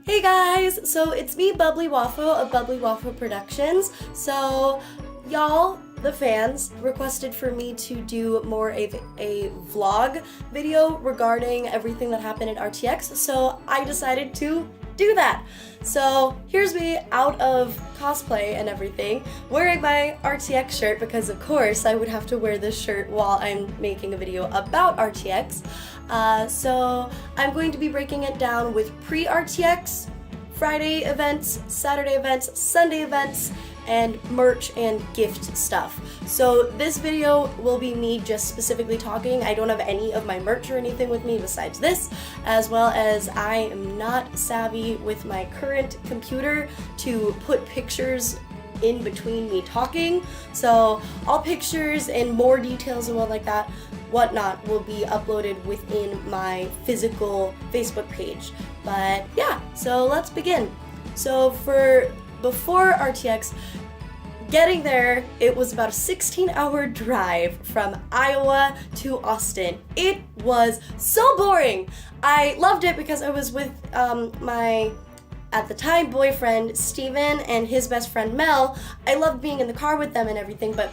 Hey guys! So it's me, Bubbly Waffle of Bubbly Waffle Productions. So y'all, the fans, requested for me to do more of a vlog video regarding everything that happened at RTX, so I decided to do that. So here's me out of cosplay and everything, wearing my RTX shirt because of course I would have to wear this shirt while I'm making a video about RTX. So I'm going to be breaking it down with pre-RTX, Friday events, Saturday events, Sunday events, and merch and gift stuff. So this video will be me just specifically talking. I don't have any of my merch or anything with me besides this, as well as I am not savvy with my current computer to put pictures in between me talking. So all pictures and more details and whatnot will be uploaded within my physical Facebook page. But yeah, so let's begin. So before RTX, getting there, it was about a 16-hour drive from Iowa to Austin. It was so boring. I loved it because I was with my, at the time, boyfriend, Steven, and his best friend, Mel. I loved being in the car with them and everything, but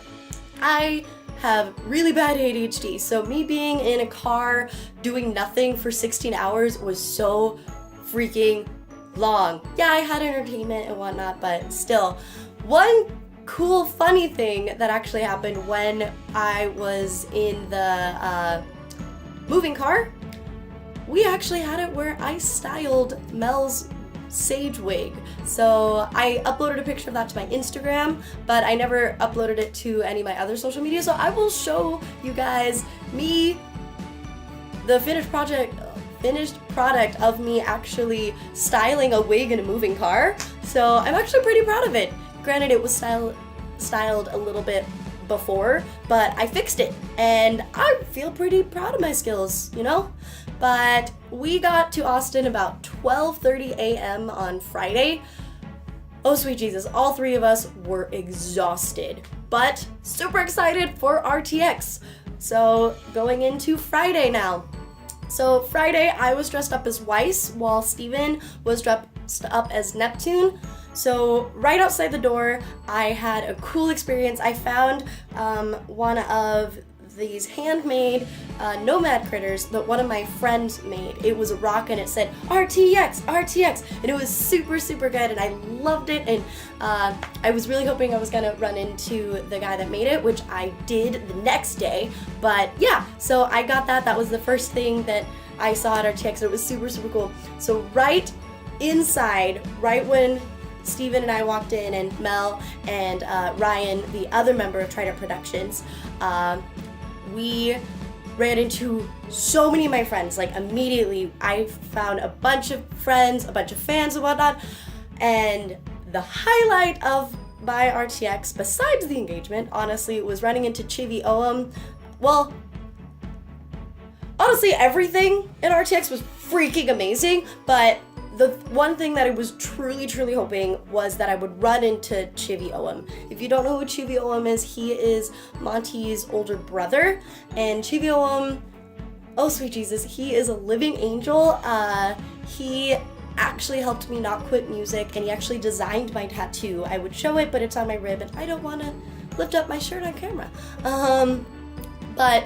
I have really bad ADHD, so me being in a car doing nothing for 16 hours was so freaking long. Yeah, I had entertainment and whatnot, but still. One cool, funny thing that actually happened when I was in the moving car, we actually had it where I styled Mel's sage wig. So I uploaded a picture of that to my Instagram, but I never uploaded it to any of my other social media, so I will show you guys the finished product of me actually styling a wig in a moving car. So I'm actually pretty proud of it. Granted, it was styled a little bit before, but I fixed it, and I feel pretty proud of my skills, you know? But we got to Austin about 12:30 a.m. on Friday. Oh sweet Jesus, all three of us were exhausted, but super excited for RTX. So going into Friday now. So Friday, I was dressed up as Weiss, while Steven was dressed up as Neptune. So right outside the door, I had a cool experience. I found one of these handmade nomad critters that one of my friends made. It was a rock and it said RTX, RTX, and it was super, super good, and I loved it, and I was really hoping I was gonna run into the guy that made it, which I did the next day. But yeah, so I got that. That was the first thing that I saw at RTX, and it was super, super cool. So right inside, right when Steven and I walked in, and Mel and Ryan, the other member of Trident Productions, we ran into so many of my friends. Like immediately, I found a bunch of friends, a bunch of fans and whatnot, and the highlight of my RTX, besides the engagement, honestly, was running into Chivi Oam. Well, honestly, everything in RTX was freaking amazing, but the one thing that I was truly, truly hoping was that I would run into Chivi Oam. If you don't know who Chivi Oam is, he is Monty's older brother, and Chivi Oam, oh sweet Jesus, he is a living angel. He actually helped me not quit music, and he actually designed my tattoo. I would show it, but it's on my rib, and I don't want to lift up my shirt on camera. But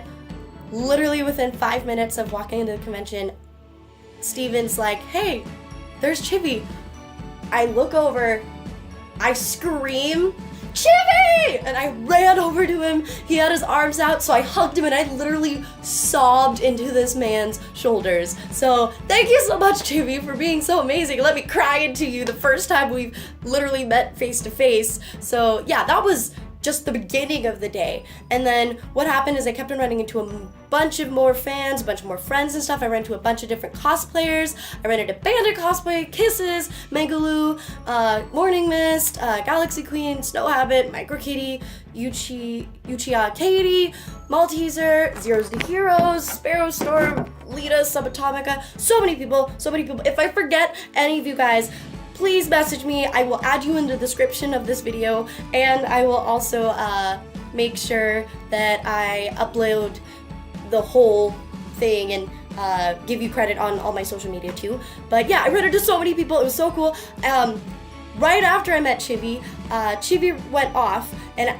literally within 5 minutes of walking into the convention, Steven's like, hey, there's Chivi. I look over, I scream, Chivi! And I ran over to him. He had his arms out, so I hugged him and I literally sobbed into this man's shoulders. So thank you so much, Chivi, for being so amazing. Let me cry into you the first time we've literally met face to face. So yeah, that was just the beginning of the day. And then what happened is I kept on running into a bunch of more fans, a bunch of more friends and stuff. I ran into a bunch of different cosplayers. I ran into Bandit Cosplay, Kisses, Mangaloo, Morning Mist, Galaxy Queen, Snow Habit, Micro Kitty, Uchiha Katie, Malteser, Zeros to Heroes, Sparrow Storm, Lita, Subatomica, so many people. If I forget any of you guys, please message me. I will add you in the description of this video, and I will also make sure that I upload the whole thing and give you credit on all my social media too. But yeah, I read it to so many people. It was so cool. Right after I met Chibi, Chibi went off, and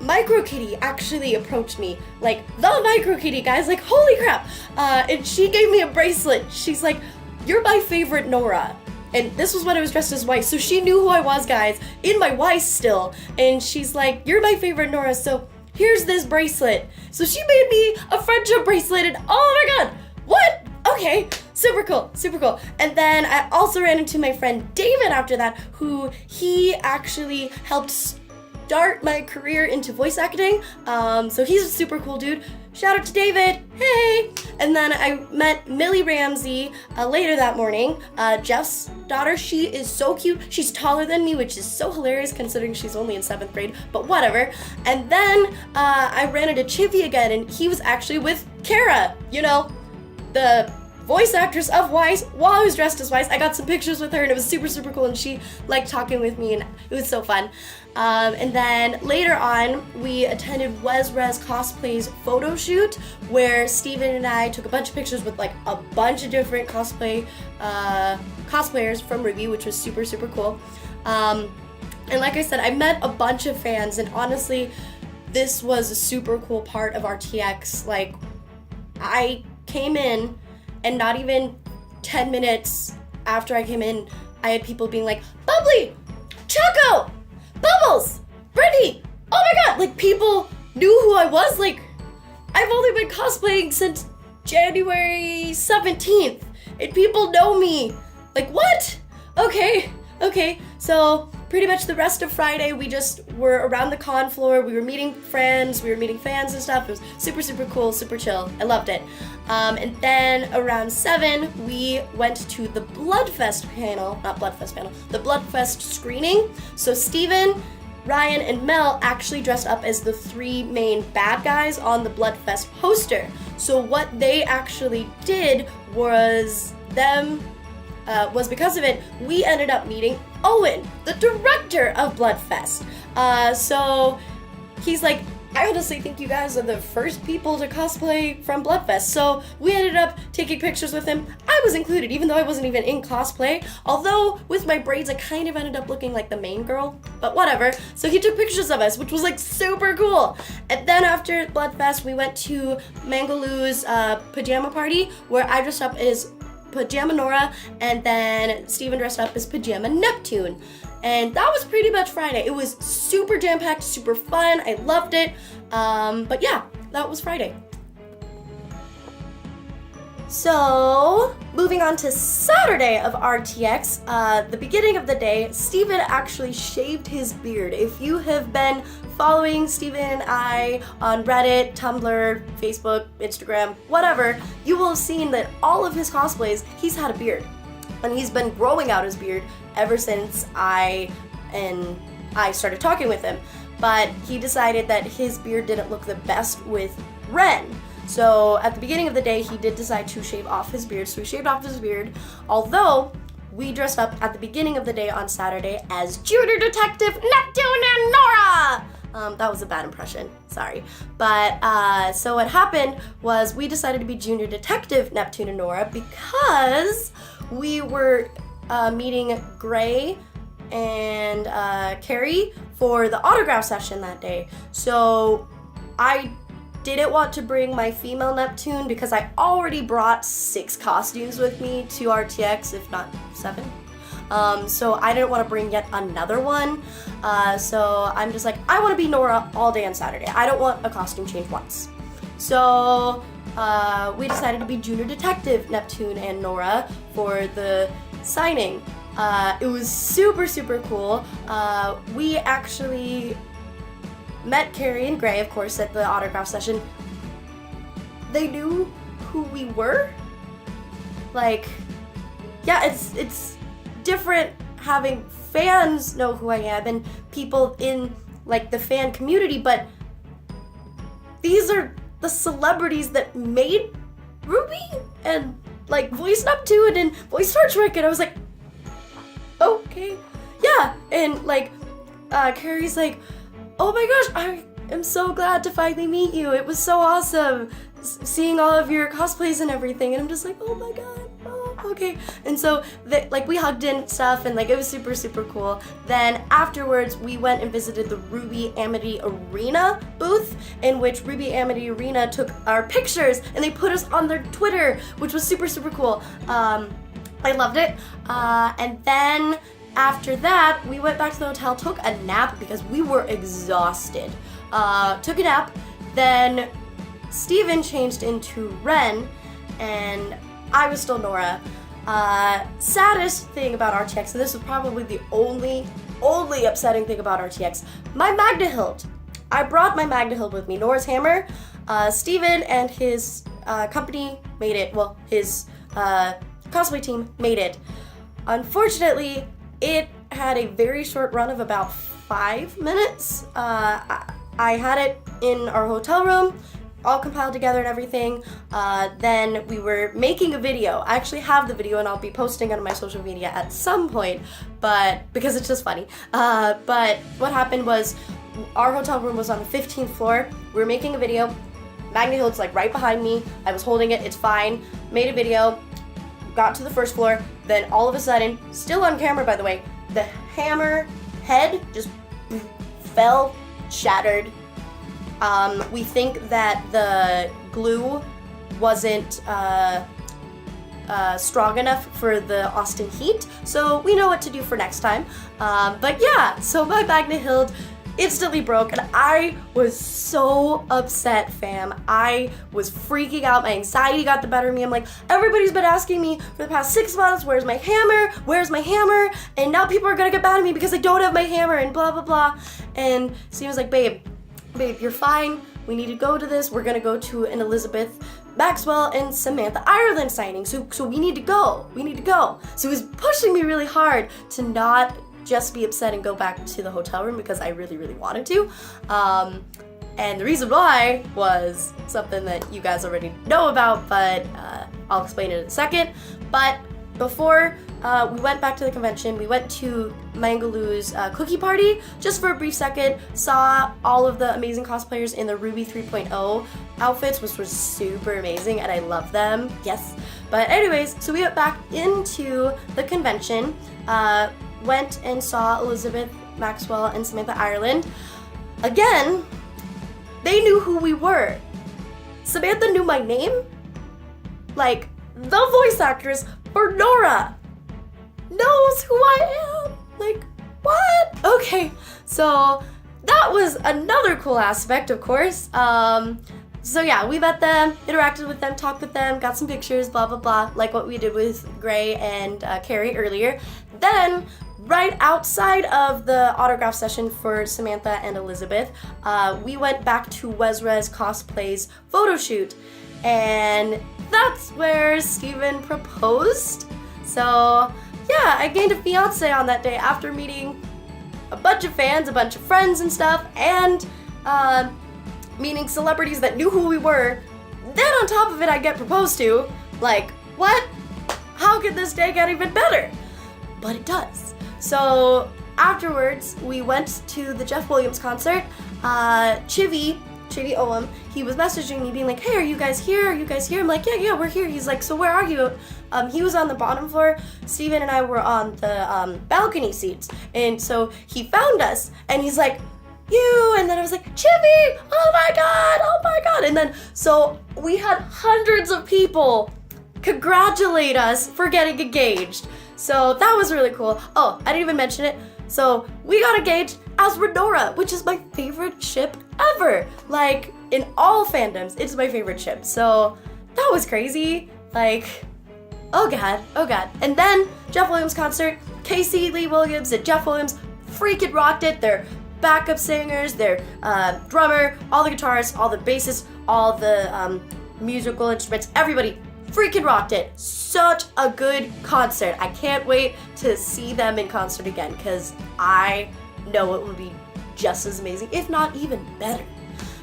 Micro Kitty actually approached me, like the Micro Kitty, guys, like holy crap. And she gave me a bracelet. She's like, "You're my favorite Nora." And this was when I was dressed as Weiss, so she knew who I was, guys, in my Weiss still. And she's like, "You're my favorite Nora, so here's this bracelet." So she made me a friendship bracelet, and oh my god, what? Okay, super cool, super cool. And then I also ran into my friend David after that, who he actually helped start my career into voice acting. So he's a super cool dude. Shout out to David, hey! And then I met Millie Ramsey later that morning, Jeff's daughter. She is so cute. She's taller than me, which is so hilarious considering she's only in 7th grade, but whatever. And then I ran into Chippy again, and he was actually with Kara, you know, the voice actress of Weiss, while I was dressed as Weiss. I got some pictures with her, and it was super, super cool, and she liked talking with me, and it was so fun. And then later on, we attended Wesrez Cosplay's photo shoot, where Steven and I took a bunch of pictures with like a bunch of different cosplayers from Ruby, which was super, super cool. And like I said, I met a bunch of fans, and honestly, this was a super cool part of RTX. Like, I came in, and not even 10 minutes after I came in, I had people being like, "Bubbly! Choco! Bubbles! Brittany! Oh my god!" Like, people knew who I was. Like, I've only been cosplaying since January 17th, and people know me. Like, what? Okay. So pretty much the rest of Friday, we just were around the con floor. We were meeting friends, we were meeting fans and stuff. It was super, super cool, super chill. I loved it. And then around 7, we went to the Bloodfest panel, not Bloodfest panel, the Bloodfest screening. So Steven, Ryan, and Mel actually dressed up as the 3 main bad guys on the Bloodfest poster. So what they actually did was because of it, we ended up meeting Owen, the director of Bloodfest. So he's like, "I honestly think you guys are the first people to cosplay from Bloodfest." So we ended up taking pictures with him. I was included, even though I wasn't even in cosplay. Although with my braids, I kind of ended up looking like the main girl, but whatever. So he took pictures of us, which was like super cool. And then after Bloodfest, we went to Mangaloo's pajama party, where I dressed up as Pajama Nora, and then Steven dressed up as Pajama Neptune. And that was pretty much Friday. It was super jam-packed, super fun. I loved it. But yeah, that was Friday. So, moving on to Saturday of RTX, the beginning of the day, Steven actually shaved his beard. If you have been following Steven and I on Reddit, Tumblr, Facebook, Instagram, whatever, you will have seen that all of his cosplays, he's had a beard. And he's been growing out his beard ever since I started talking with him. But he decided that his beard didn't look the best with Ren. So at the beginning of the day, he did decide to shave off his beard. So he shaved off his beard, although we dressed up at the beginning of the day on Saturday as Junior Detective Neptune and Nora! That was a bad impression, sorry. But so what happened was we decided to be Junior Detective Neptune and Nora because we were meeting Gray and Carrie for the autograph session that day. So I didn't want to bring my female Neptune because I already brought 6 costumes with me to RTX, if not 7. So I didn't want to bring yet another one. So I'm just like, I want to be Nora all day on Saturday. I don't want a costume change once. So we decided to be Junior Detective Neptune and Nora for the signing. It was super, super cool. We actually met Carrie and Gray, of course, at the autograph session. They knew who we were. Like, yeah, it's different having fans know who I am and people in, like, the fan community, but these are the celebrities that made Ruby and, like, voiced Neptune and voiced Star Trek, and I was like, okay, yeah. And, like, Carrie's like, "Oh my gosh, I am so glad to finally meet you. It was so awesome. seeing all of your cosplays and everything, and I'm just like, oh my god, oh, okay. And so like we hugged and stuff, and like it was super, super cool. Then afterwards we went and visited the Ruby Amity Arena booth, in which Ruby Amity Arena took our pictures and they put us on their Twitter, which was super, super cool. I loved it. And then after that, we went back to the hotel, took a nap because we were exhausted. Took a nap, then Steven changed into Ren, and I was still Nora. Saddest thing about RTX, and this was probably the only upsetting thing about RTX, my Magna Hilt. I brought my Magna Hilt with me, Nora's hammer. Steven and his company made it, well, his cosplay team made it. Unfortunately, it had a very short run of about 5 minutes. I had it in our hotel room, all compiled together and everything. Then we were making a video. I actually have the video and I'll be posting it on my social media at some point, but because it's just funny. But what happened was our hotel room was on the 15th floor. We were making a video. Magna Hilt's like right behind me. I was holding it, it's fine. Made a video, got to the first floor, then all of a sudden, still on camera by the way, the hammer head just fell, shattered. We think that the glue wasn't strong enough for the Austin heat, so we know what to do for next time. But yeah, so my Magna Hilt instantly broke, and I was so upset, fam. I was freaking out. My anxiety got the better of me. I'm like, everybody's been asking me for the past 6 months, where's my hammer? Where's my hammer? And now people are gonna get mad at me because I don't have my hammer and blah, blah, blah. And Steve was like, babe, you're fine. We need to go to this. We're gonna go to an Elizabeth Maxwell and Samantha Ireland signing. So we need to go. We need to go. So he was pushing me really hard to not just be upset and go back to the hotel room because I really, really wanted to. And the reason why was something that you guys already know about, but I'll explain it in a second. But before we went back to the convention, we went to Mangaloo's cookie party just for a brief second, saw all of the amazing cosplayers in the Ruby 3.0 outfits, which was super amazing, and I love them, yes. But anyways, so we went back into the convention, went and saw Elizabeth Maxwell and Samantha Ireland. Again, they knew who we were. Samantha knew my name. Like, the voice actress for Nora knows who I am. Like, what? Okay, so that was another cool aspect, of course. So yeah, we met them, interacted with them, talked with them, got some pictures, blah, blah, blah, like what we did with Gray and Carrie earlier. Then, right outside of the autograph session for Samantha and Elizabeth, we went back to Wezra's Cosplay's photo shoot, and that's where Steven proposed. So yeah, I gained a fiance on that day after meeting a bunch of fans, a bunch of friends and stuff, and meeting celebrities that knew who we were. Then on top of it, I get proposed to. Like, what? How could this day get even better? But it does. So afterwards, we went to the Jeff Williams concert. Chivy Olam, he was messaging me being like, hey, are you guys here? Are you guys here? I'm like, yeah, we're here. He's like, so where are you? He was on the bottom floor. Steven and I were on the balcony seats. And so he found us and he's like, you, and then I was like, Chivy, oh my god. And then, so we had hundreds of people congratulate us for getting engaged. So that was really cool. Oh, I didn't even mention it. So we got engaged as Renora, which is my favorite ship ever. Like, in all fandoms, it's my favorite ship. So that was crazy. Like, oh god. And then Jeff Williams concert, Casey Lee Williams and Jeff Williams freaking rocked it. They're backup singers, their drummer, all the guitarists, all the bassists, all the musical instruments, everybody freaking rocked it. Such a good concert. I can't wait to see them in concert again because I know it will be just as amazing, if not even better.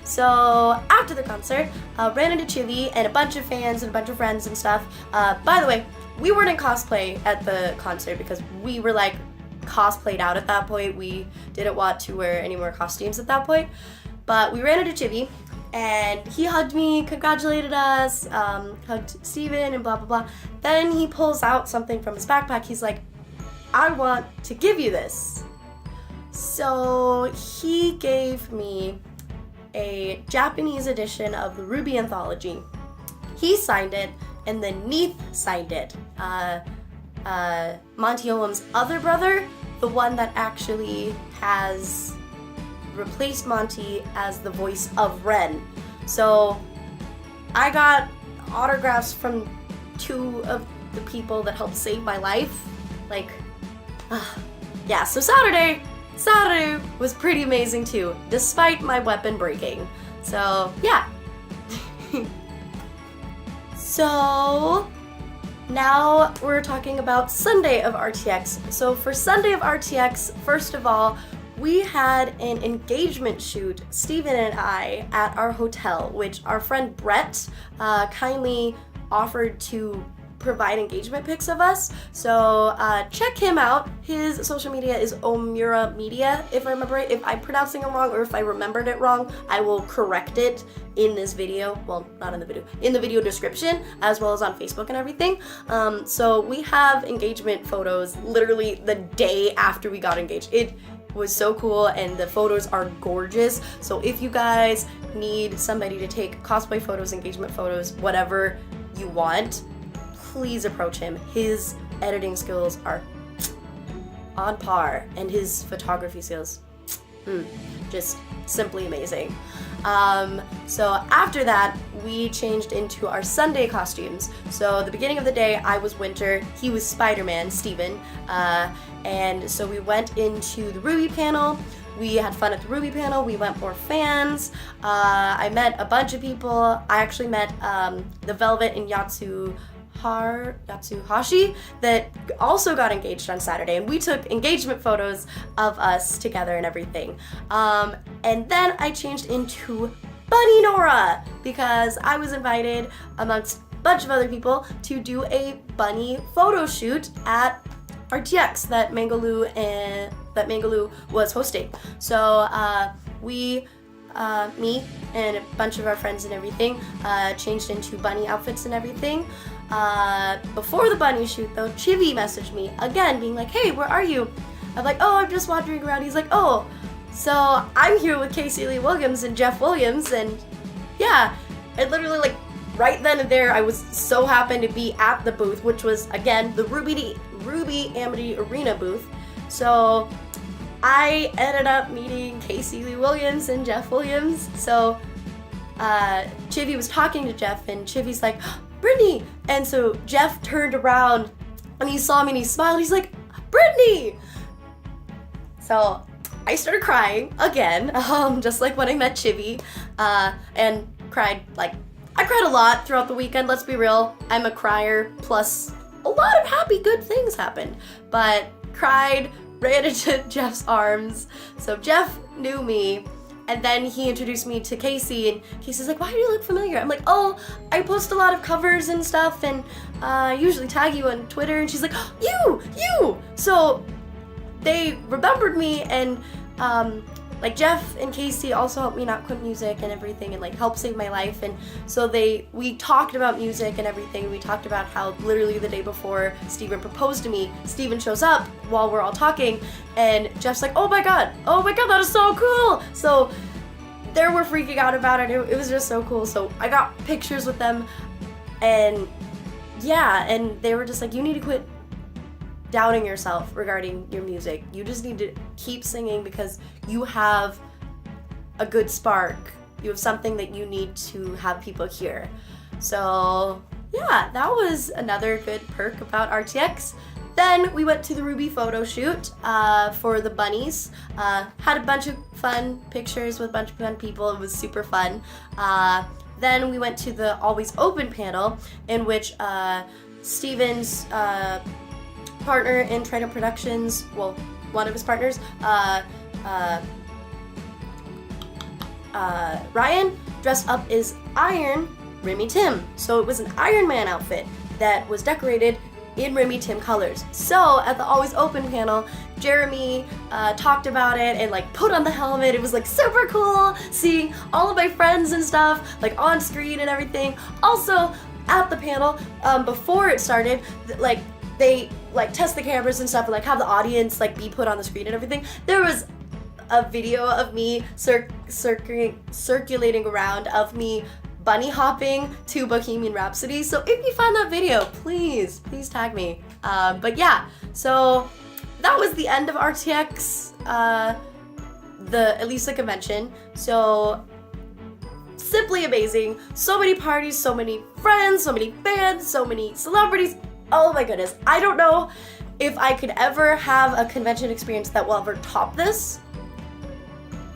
So after the concert, ran into Chivy and a bunch of fans and a bunch of friends and stuff. By the way, we weren't in cosplay at the concert because we were like cosplayed out at that point. We didn't want to wear any more costumes at that point. But we ran into Chivy, and he hugged me, congratulated us, hugged Steven, and blah, blah, blah. Then he pulls out something from his backpack. He's like, I want to give you this. So he gave me a Japanese edition of the Ruby Anthology. He signed it, and then Neith signed it. Monty Olam's other brother, the one that actually has replaced Monty as the voice of Ren. So I got autographs from 2 of the people that helped save my life. Like, yeah, so Saturday was pretty amazing too, despite my weapon breaking. So, yeah. So, now we're talking about Sunday of RTX. So for Sunday of RTX, first of all, we had an engagement shoot, Steven and I, at our hotel, which our friend Brett kindly offered to provide engagement pics of us. So check him out. His social media is Omura Media, if I remember right. If I'm pronouncing it wrong or if I remembered it wrong, I will correct it in this video. Well, not in the video, in the video description, as well as on Facebook and everything. So we have engagement photos literally the day after we got engaged. It was so cool, and the photos are gorgeous. So if you guys need somebody to take cosplay photos, engagement photos, whatever you want, please approach him. His editing skills are on par, and his photography skills, just simply amazing. So after that, we changed into our Sunday costumes. So the beginning of the day, I was Winter, he was Spider-Man, Steven, and so we went into the Ruby panel. We had fun at the Ruby panel. We went for fans. I met a bunch of people. I actually met the Velvet and Yatsuhashi that also got engaged on Saturday, and we took engagement photos of us together and everything. And then I changed into Bunny Nora because I was invited amongst a bunch of other people to do a bunny photo shoot at RTX that Mangaloo was hosting. So me and a bunch of our friends and everything changed into bunny outfits and everything. Before the bunny shoot though, Chibi messaged me again being like, hey, where are you? I'm like, oh, I'm just wandering around. He's like, oh, so I'm here with Casey Lee Williams and Jeff Williams, and yeah, and literally like right then and there I was so happy to be at the booth, which was again the Ruby Amity Arena booth. So I ended up meeting Casey Lee Williams and Jeff Williams. So Chibi was talking to Jeff, and Chibi's like, Brittany! And so Jeff turned around and he saw me and he smiled. He's like, Brittany! So I started crying again, just like when I met Chibi, and cried. Like, I cried a lot throughout the weekend, let's be real. I'm a crier, plus a lot of happy, good things happened. But cried, ran into Jeff's arms. So Jeff knew me, and then he introduced me to Casey, and Casey's like, why do you look familiar? I'm like, oh, I post a lot of covers and stuff, and I usually tag you on Twitter. And she's like, oh, you! So they remembered me, and like Jeff and Casey also helped me not quit music and everything, and like helped save my life. And so we talked about music and everything. We talked about how literally the day before Steven proposed to me, Steven shows up while we're all talking, and Jeff's like, oh my god, that is so cool. So they were freaking out about it. It was just so cool. So I got pictures with them, and yeah, and they were just like, you need to quit doubting yourself regarding your music. You just need to keep singing because you have a good spark. You have something that you need to have people hear. So yeah, that was another good perk about RTX. Then we went to the Ruby photo shoot for the bunnies. Had a bunch of fun pictures with a bunch of fun people. It was super fun. Then we went to the Always Open panel, in which Steven's partner in Trident Productions, well, one of his partners, Ryan, dressed up as Iron Remy Tim. So it was an Iron Man outfit that was decorated in Remy Tim colors. So at the Always Open panel, Jeremy talked about it and like put on the helmet. It was like super cool seeing all of my friends and stuff like on screen and everything. Also at the panel, before it started, like they like test the cameras and stuff and like have the audience like be put on the screen and everything. There was a video of me circulating around of me bunny hopping to Bohemian Rhapsody. So if you find that video, please tag me. But yeah, so that was the end of RTX, at least the convention. So simply amazing. So many parties, so many friends, so many fans, so many celebrities. Oh my goodness. I don't know if I could ever have a convention experience that will ever top this.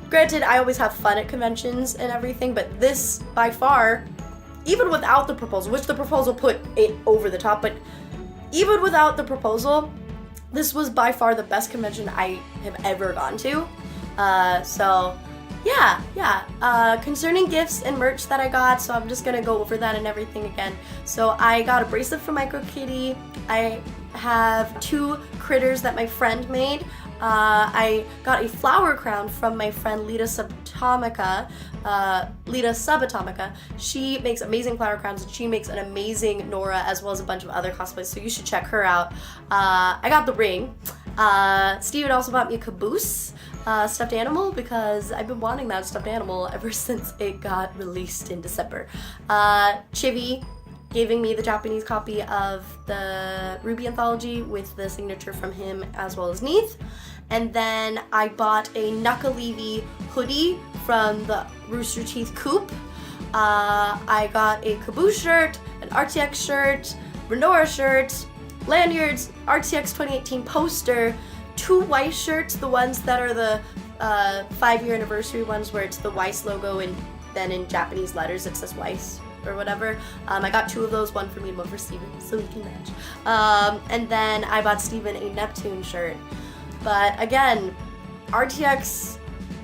Granted, I always have fun at conventions and everything, but this, by far, even without the proposal, which the proposal put it over the top, but even without the proposal, this was by far the best convention I have ever gone to. So, yeah. Concerning gifts and merch that I got, so I'm just gonna go over that and everything again. So I got a bracelet from Micro Kitty. I have 2 critters that my friend made. I got a flower crown from my friend Lita Subatomica. She makes amazing flower crowns and she makes an amazing Nora as well as a bunch of other cosplays, so you should check her out. I got the ring. Steven also bought me a caboose stuffed animal because I've been wanting that stuffed animal ever since it got released in December. Chibi giving me the Japanese copy of the Ruby anthology with the signature from him as well as Neith. And then I bought a Nakalevi hoodie from the Rooster Teeth Coop. I got a Caboose shirt, an RTX shirt, Renora shirt, lanyards, RTX 2018 poster, 2 Weiss shirts, the ones that are the 5-year anniversary ones where it's the Weiss logo and then in Japanese letters it says Weiss or whatever. I got 2 of those, one for me and one for Steven, so we can match. And then I bought Steven a Neptune shirt. But again, RTX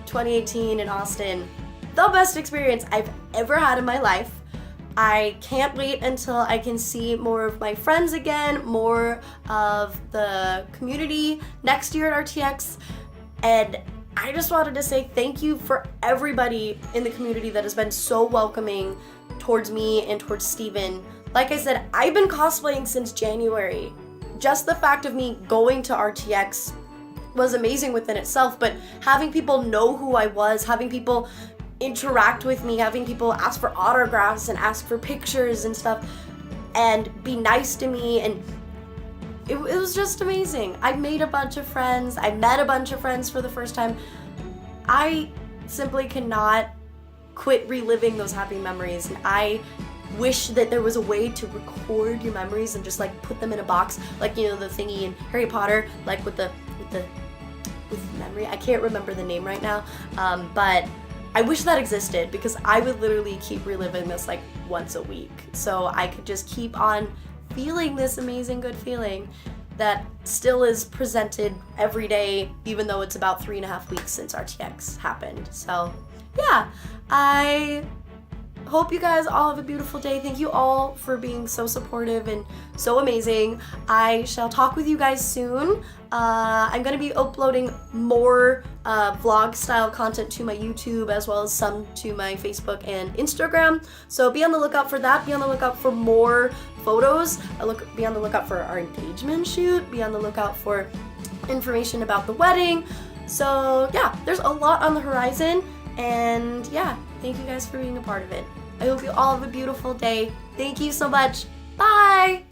2018 in Austin, the best experience I've ever had in my life. I can't wait until I can see more of my friends again, more of the community next year at RTX. And I just wanted to say thank you for everybody in the community that has been so welcoming towards me and towards Steven. Like I said, I've been cosplaying since January. Just the fact of me going to RTX was amazing within itself, but having people know who I was, having people interact with me, having people ask for autographs and ask for pictures and stuff and be nice to me, and it was just amazing. I made a bunch of friends. I met a bunch of friends for the first time. I simply cannot quit reliving those happy memories, and I wish that there was a way to record your memories and just like put them in a box, like, you know, the thingy in Harry Potter, like with memory. I can't remember the name right now, but I wish that existed because I would literally keep reliving this like once a week, so I could just keep on feeling this amazing good feeling that still is presented every day, even though it's about 3.5 weeks since RTX happened. So yeah, I hope you guys all have a beautiful day. Thank you all for being so supportive and so amazing. I shall talk with you guys soon. I'm going to be uploading more vlog style content to my YouTube as well as some to my Facebook and Instagram. So be on the lookout for that. Be on the lookout for more photos. Be on the lookout for our engagement shoot. Be on the lookout for information about the wedding. So yeah, there's a lot on the horizon. And yeah, thank you guys for being a part of it. I hope you all have a beautiful day. Thank you so much. Bye!